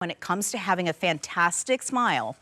when it comes to having a fantastic smile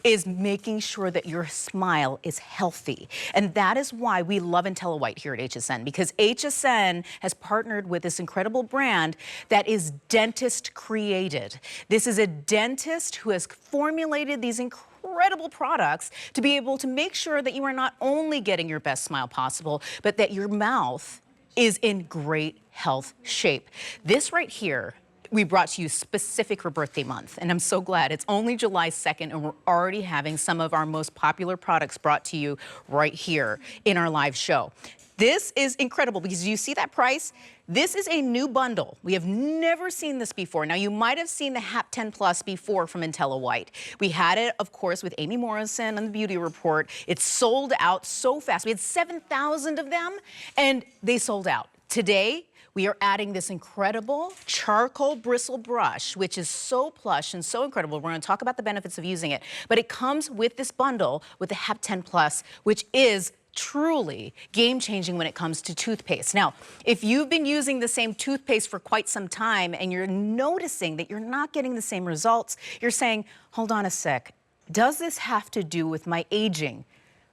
is making sure that your smile is healthy. And that is why we love Intelliwhite here at HSN, because HSN has partnered with this incredible brand that is dentist created. This is a dentist who has formulated these incredible products to be able to make sure that you are not only getting your best smile possible, but that your mouth is in great health shape. This right here, we brought to you specific for birthday month, and I'm so glad. It's only July 2nd, and we're already having some of our most popular products brought to you right here in our live show. This is incredible because you see that price? This is a new bundle. We have never seen this before. Now, you might have seen the HAP 10 Plus before from Intelliwhite. We had it, of course, with Amy Morrison on the Beauty Report. It sold out so fast. We had 7,000 of them, and they sold out. Today, we are adding this incredible charcoal bristle brush, which is so plush and so incredible. We're going to talk about the benefits of using it, but it comes with this bundle with the HAP 10 Plus, which is truly game-changing when it comes to toothpaste. Now, if you've been using the same toothpaste for quite some time and you're noticing that you're not getting the same results, you're saying, hold on a sec, does this have to do with my aging?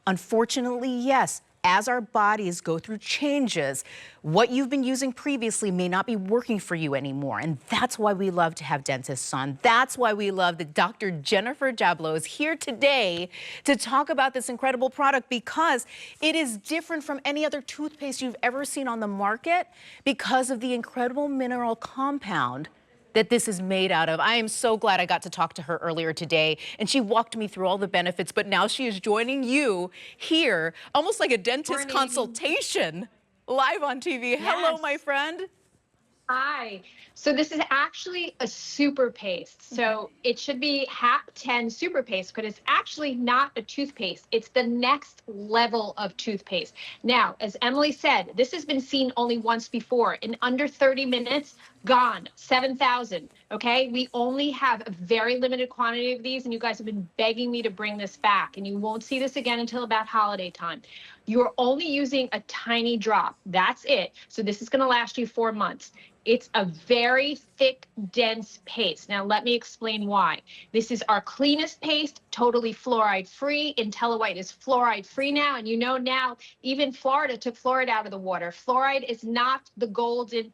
Unfortunately, yes. As our bodies go through changes, what you've been using previously may not be working for you anymore. And that's why we love to have dentists on. That's why we love that Dr. Jennifer Jablow is here today to talk about this incredible product, because it is different from any other toothpaste you've ever seen on the market because of the incredible mineral compound that this is made out of. I am so glad I got to talk to her earlier today, and she walked me through all the benefits, but now she is joining you here, almost like a dentist consultation, live on TV. Yes. Hello, my friend. Hi. So this is actually a super paste. So it should be HAP 10 super paste, but it's actually not a toothpaste. It's the next level of toothpaste. Now, as Emily said, this has been seen only once before. In under 30 minutes, gone, 7,000. Okay, we only have a very limited quantity of these, and you guys have been begging me to bring this back, and you won't see this again until about holiday time. You're only using a tiny drop. That's it. So this is going to last you 4 months. It's a very thick, dense paste. Now, let me explain why. This is our cleanest paste, totally fluoride-free. Intelliwhite is fluoride-free now, and you know now, even Florida took fluoride out of the water. Fluoride is not the golden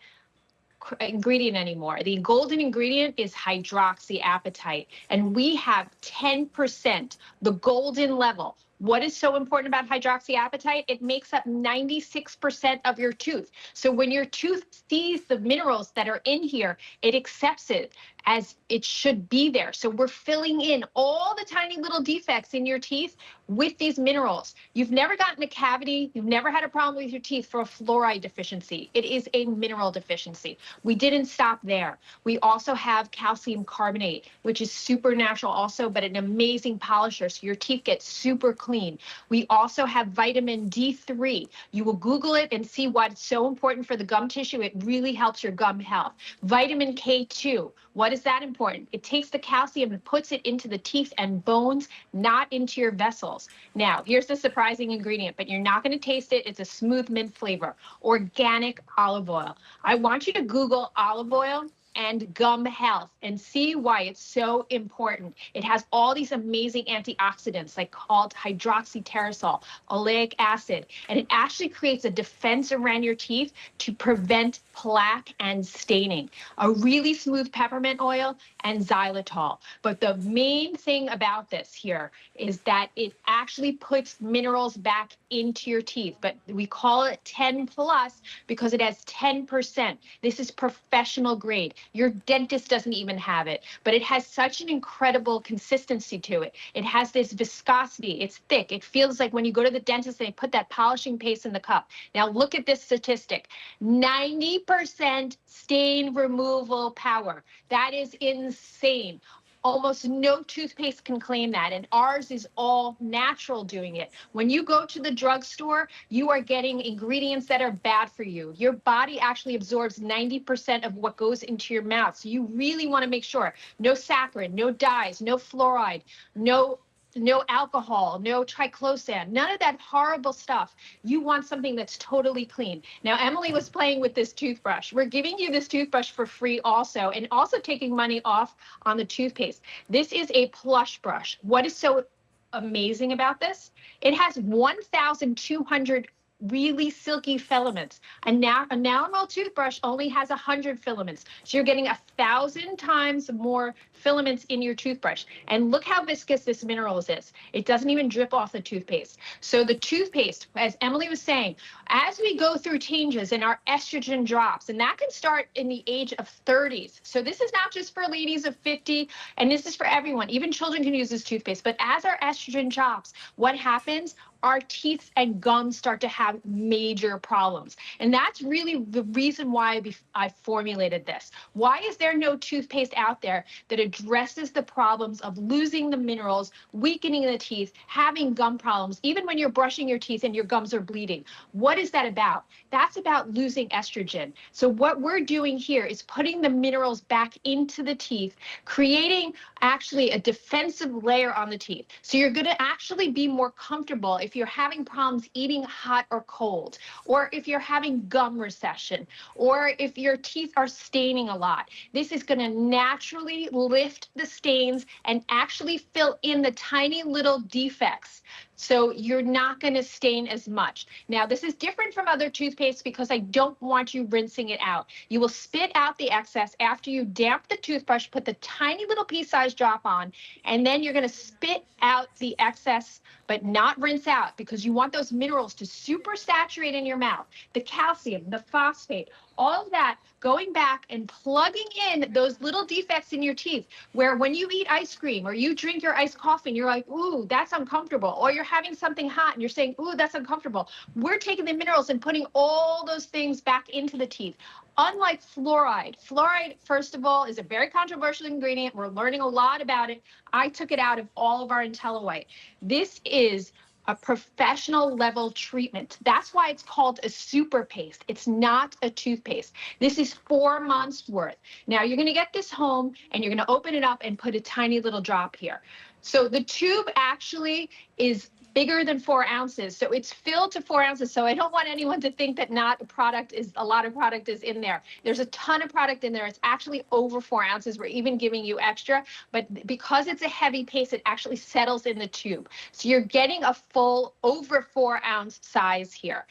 ingredient anymore. The golden ingredient is hydroxyapatite, and we have 10%, the golden level. What is so important about hydroxyapatite? It makes up 96% of your tooth. So when your tooth sees the minerals that are in here, it accepts it as it should be there. So we're filling in all the tiny little defects in your teeth with these minerals. You've never gotten a cavity, you've never had a problem with your teeth for a fluoride deficiency. It is a mineral deficiency. We didn't stop there. We also have calcium carbonate, which is super natural also, but an amazing polisher, so your teeth get super clean. We also have vitamin D3. You will Google it and see why it's so important for the gum tissue. It really helps your gum health. Vitamin K2. What is that important? It takes the calcium and puts it into the teeth and bones, not into your vessels. Now, here's the surprising ingredient, but you're not going to taste it. It's a smooth mint flavor. Organic olive oil. I want you to Google olive oil and gum health and see why it's so important. It has all these amazing antioxidants like called hydroxyterosol, oleic acid, and it actually creates a defense around your teeth to prevent plaque and staining. A really smooth peppermint oil and xylitol. But the main thing about this here is that it actually puts minerals back into your teeth, but we call it 10 plus because it has 10%. This is professional grade. Your dentist doesn't even have it, but it has such an incredible consistency to it. It has this viscosity. It's thick. It feels like when you go to the dentist, they put that polishing paste in the cup. Now look at this statistic, 90% stain removal power. That is insane. Almost no toothpaste can claim that, and ours is all natural doing it. When you go to the drugstore, you are getting ingredients that are bad for you. Your body actually absorbs 90% of what goes into your mouth, so you really want to make sure no saccharin, no dyes, no fluoride, no no alcohol, no triclosan, none of that horrible stuff. You want something that's totally clean. Now, Emily was playing with this toothbrush. We're giving you this toothbrush for free also, and also taking money off on the toothpaste. This is a plush brush. What is so amazing about this? It has 1,200 really silky filaments. A normal toothbrush only has 100 filaments. So you're getting 1,000 times more filaments in your toothbrush. And look how viscous this minerals is. It doesn't even drip off the toothpaste. So the toothpaste, as Emily was saying, as we go through changes in our estrogen drops, and that can start in the age of 30s. So this is not just for ladies of 50, and this is for everyone. Even children can use this toothpaste. But as our estrogen drops, what happens? Our teeth and gums start to have major problems. And that's really the reason why I formulated this. Why is there no toothpaste out there that addresses the problems of losing the minerals, weakening the teeth, having gum problems, even when you're brushing your teeth and your gums are bleeding? What is that about? That's about losing estrogen. So what we're doing here is putting the minerals back into the teeth, creating actually a defensive layer on the teeth. So you're going to actually be more comfortable if you're having problems eating hot or cold, or if you're having gum recession, or if your teeth are staining a lot. This is going to naturally lift the stains and actually fill in the tiny little defects. So you're not going to stain as much. Now, this is different from other toothpaste because I don't want you rinsing it out. You will spit out the excess after you damp the toothbrush, put the tiny little pea-sized drop on, and then you're going to spit out the excess, but not rinse out, because you want those minerals to super saturate in your mouth. The calcium, the phosphate, all of that going back and plugging in those little defects in your teeth, where when you eat ice cream or you drink your iced coffee and you're like, ooh, that's uncomfortable, or you're having something hot and you're saying, ooh, that's uncomfortable. We're taking the minerals and putting all those things back into the teeth. Unlike fluoride. Fluoride, first of all, is a very controversial ingredient. We're learning a lot about it. I took it out of all of our Intelliwhite. This is a professional level treatment. That's why it's called a super paste. It's not a toothpaste. This is 4 months worth. Now you're gonna get this home and you're gonna open it up and put a tiny little drop here. So the tube actually is bigger than 4 ounces. So it's filled to 4 ounces. So I don't want anyone to think that not a lot of product is in there. There's a ton of product in there. It's actually over 4 ounces. We're even giving you extra, but because it's a heavy paste, it actually settles in the tube. So you're getting a full over 4 ounce size here.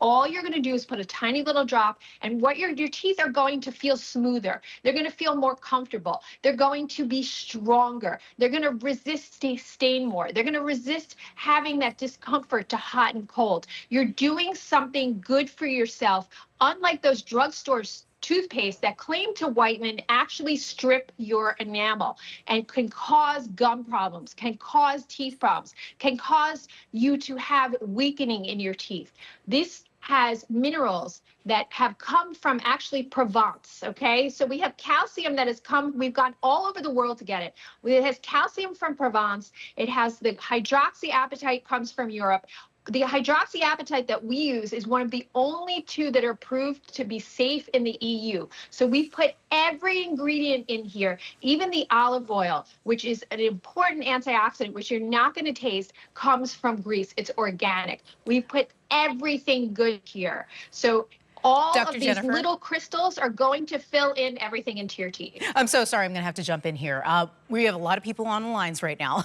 All you're going to do is put a tiny little drop, and what your teeth are going to feel smoother. They're going to feel more comfortable. They're going to be stronger. They're going to resist stain more. They're going to resist having that discomfort to hot and cold. You're doing something good for yourself, unlike those drugstore toothpaste that claim to whiten and actually strip your enamel and can cause gum problems, can cause teeth problems, can cause you to have weakening in your teeth. This has minerals that have come from actually Provence, okay? So we have calcium that has come, we've gone all over the world to get it. It has calcium from Provence. It has the hydroxyapatite comes from Europe. The hydroxyapatite that we use is one of the only 2 that are proved to be safe in the EU. So we've put every ingredient in here, even the olive oil, which is an important antioxidant, which you're not going to taste, comes from Greece. It's organic. We've put everything good here. So all Dr. of these Jennifer? little crystals are going to fill in everything into your teeth. I'm so sorry, I'm gonna have to jump in here. We have a lot of people on the lines right now,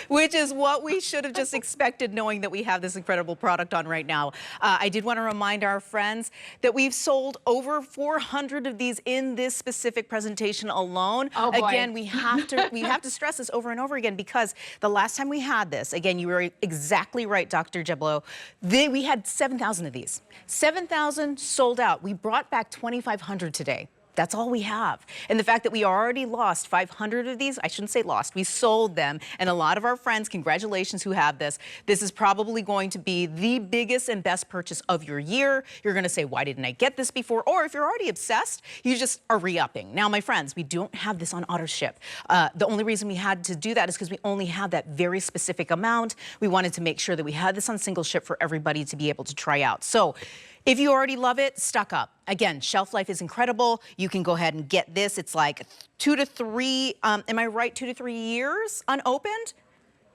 which is what we should have just expected, knowing that we have this incredible product on right now. I did want to remind our friends that we've sold over 400 of these in this specific presentation alone. Oh, boy. Again, we have to stress this over and over again, because the last time we had this, again, you were exactly right, Dr. Jeblo, we had 7,000 of these. 7,000 sold out. We brought back 2,500 today. That's all we have. And the fact that we already lost 500 of these, I shouldn't say lost, we sold them. And a lot of our friends, congratulations, who have this. This is probably going to be the biggest and best purchase of your year. You're going to say, why didn't I get this before? Or if you're already obsessed, you just are re-upping. Now, my friends, we don't have this on auto ship. The only reason we had to do that is because we only have that very specific amount. We wanted to make sure that we had this on single ship for everybody to be able to try out. So if you already love it, stock up. Again, shelf life is incredible. You can go ahead and get this. It's like 2 to 3, am I right, 2 to 3 years unopened?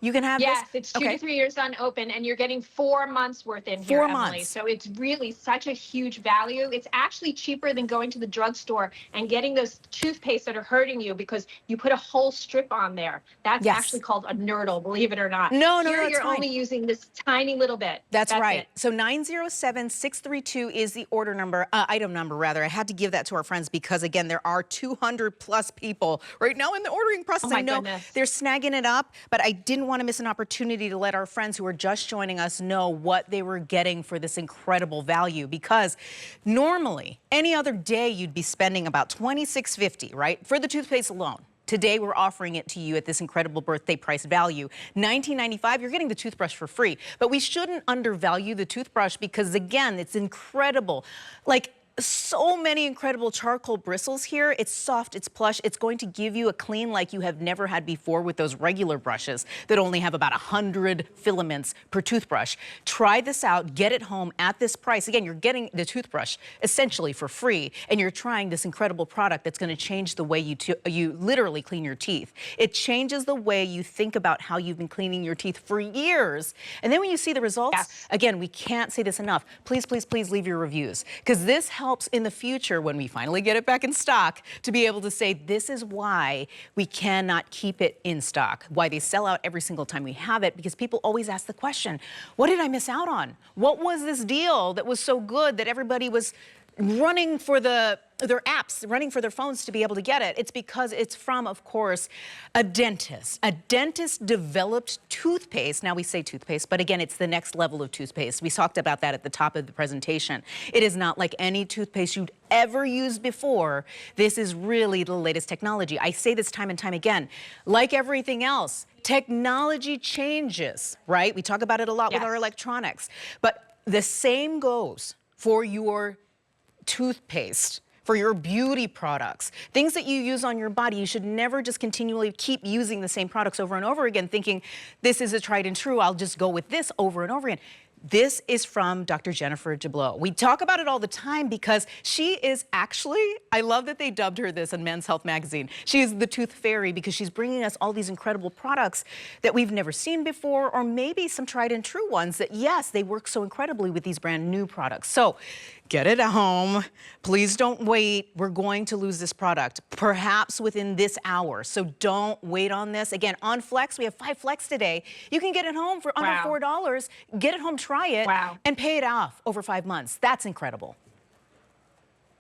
You can have Yes, this. it's 2 to 3 years unopened, and you're getting 4 months worth in here, 4 Emily. months. So it's really such a huge value. It's actually cheaper than going to the drugstore and getting those toothpaste that are hurting you because you put a whole strip on there. That's Yes. actually called a nurdle, believe it or not. No, Here it's you're fine. only using this tiny little bit. That's right. it. So 907-632 is the order number, item number rather. I had to give that to our friends because again, there are 200 plus people right now in the ordering process. Oh my I know goodness. they're snagging it up, but I didn't want to miss an opportunity to let our friends who are just joining us know what they were getting for this incredible value, because normally any other day you'd be spending about $26.50, right, for the toothpaste alone. Today, we're offering it to you at this incredible birthday price value. $19.95, you're getting the toothbrush for free. But we shouldn't undervalue the toothbrush because, again, it's incredible. Like, so many incredible charcoal bristles here. It's soft, it's plush. It's going to give you a clean like you have never had before with those regular brushes that only have about 100 filaments per toothbrush. Try this out, get it home at this price. Again, you're getting the toothbrush essentially for free, and you're trying this incredible product that's going to change the way you literally clean your teeth. It changes the way you think about how you've been cleaning your teeth for years. And then when you see the results, Yes. again, we can't say this enough. Please, please, please leave your reviews, because this helps in the future when we finally get it back in stock to be able to say this is why we cannot keep it in stock, why they sell out every single time we have it, because people always ask the question, what did I miss out on? What was this deal that was so good that everybody was running for their apps, running for their phones to be able to get it? It's because it's from, of course, a dentist. A dentist developed toothpaste. Now we say toothpaste, but again, it's the next level of toothpaste. We talked about that at the top of the presentation. It is not like any toothpaste you'd ever used before. This is really the latest technology. I say this time and time again. Like everything else, technology changes, right? We talk about it a lot with our electronics, but the same goes for your toothpaste, for your beauty products, things that you use on your body. You should never just continually keep using the same products over and over again, thinking this is a tried and true, I'll just go with this over and over again. This is from Dr. Jennifer Jablow. We talk about it all the time because she is actually, I love that they dubbed her this in Men's Health magazine. She is the tooth fairy because she's bringing us all these incredible products that we've never seen before, or maybe some tried and true ones that, yes, they work so incredibly with these brand new products. So get it at home. Please don't wait. We're going to lose this product, perhaps within this hour. So don't wait on this. Again, on Flex, we have 5 Flex today. You can get it home for under $4. Get it home, try it, and pay it off over 5 months. That's incredible.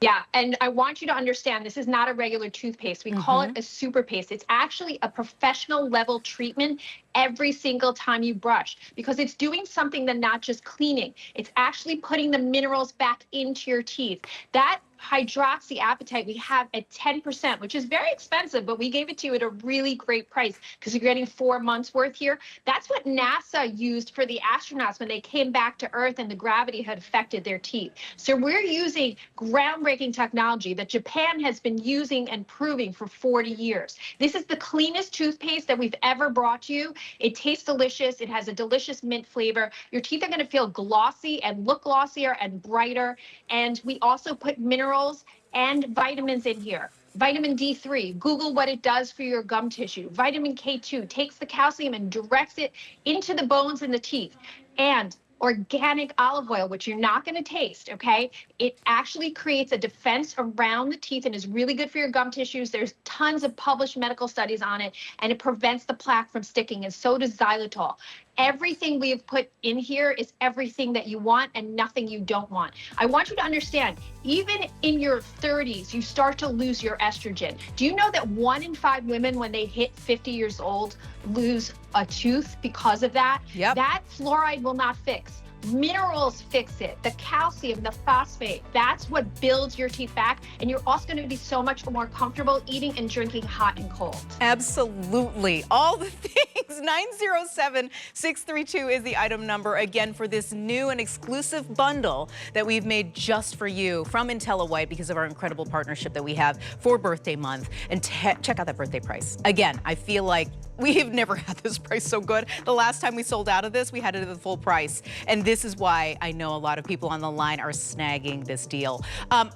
Yeah, and I want you to understand, this is not a regular toothpaste. We call it a super paste. It's actually a professional level treatment every single time you brush, because it's doing something than not just cleaning. It's actually putting the minerals back into your teeth. That hydroxyapatite we have at 10%, which is very expensive, but we gave it to you at a really great price because you're getting 4 months worth here. That's what NASA used for the astronauts when they came back to Earth and the gravity had affected their teeth. So we're using groundbreaking technology that Japan has been using and proving for 40 years. This is the cleanest toothpaste that we've ever brought you. It tastes delicious. It has a delicious mint flavor. Your teeth are going to feel glossy and look glossier and brighter. And we also put minerals and vitamins in here. Vitamin D3, Google what it does for your gum tissue. Vitamin K2 takes the calcium and directs it into the bones in the teeth. And organic olive oil, which you're not going to taste, okay? It actually creates a defense around the teeth and is really good for your gum tissues. There's tons of published medical studies on it, and it prevents the plaque from sticking, and so does xylitol. Everything we have put in here is everything that you want and nothing you don't want. I want you to understand, even in your 30s, you start to lose your estrogen. Do you know that 1 in 5 women, when they hit 50 years old, lose a tooth because of that? That fluoride will not fix. Minerals fix it. The calcium, the phosphate, that's what builds your teeth back. And you're also going to be so much more comfortable eating and drinking hot and cold. Absolutely. All the things. 907-632 is the item number, again, for this new and exclusive bundle that we've made just for you from Intelliwhite because of our incredible partnership that we have for birthday month. And check out that birthday price. Again, I feel like we have never had this price so good. The last time we sold out of this, we had it at the full price. And this is why I know a lot of people on the line are snagging this deal.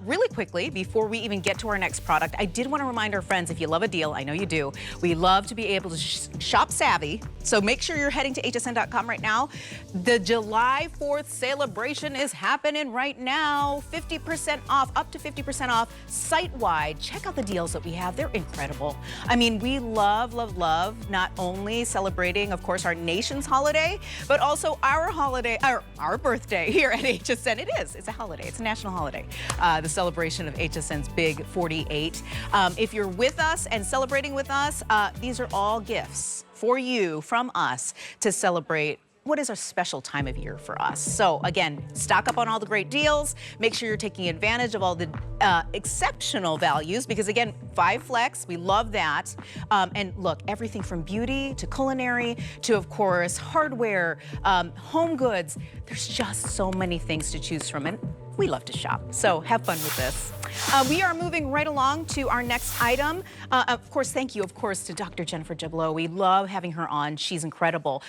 Really quickly, before we even get to our next product, I did want to remind our friends, if you love a deal, I know you do, we love to be able to shop savvy. So make sure you're heading to hsn.com right now. The July 4th celebration is happening right now. 50% off, up to 50% off site-wide. Check out the deals that we have. They're incredible. I mean, we love, love, love not only celebrating, of course, our nation's holiday, but also our holiday, our birthday here at HSN. It is. It's a holiday. It's a national holiday. The celebration of HSN's Big 48. If you're with us and celebrating with us, these are all gifts for you from us to celebrate what is a special time of year for us. So again, stock up on all the great deals. Make sure you're taking advantage of all the exceptional values, because again, 5 Flex, we love that. And look, everything from beauty to culinary to, of course, hardware, home goods. There's just so many things to choose from, and we love to shop. So have fun with this. We are moving right along to our next item. Of course, thank you, of course, to Dr. Jennifer Jablow. We love having her on. She's incredible.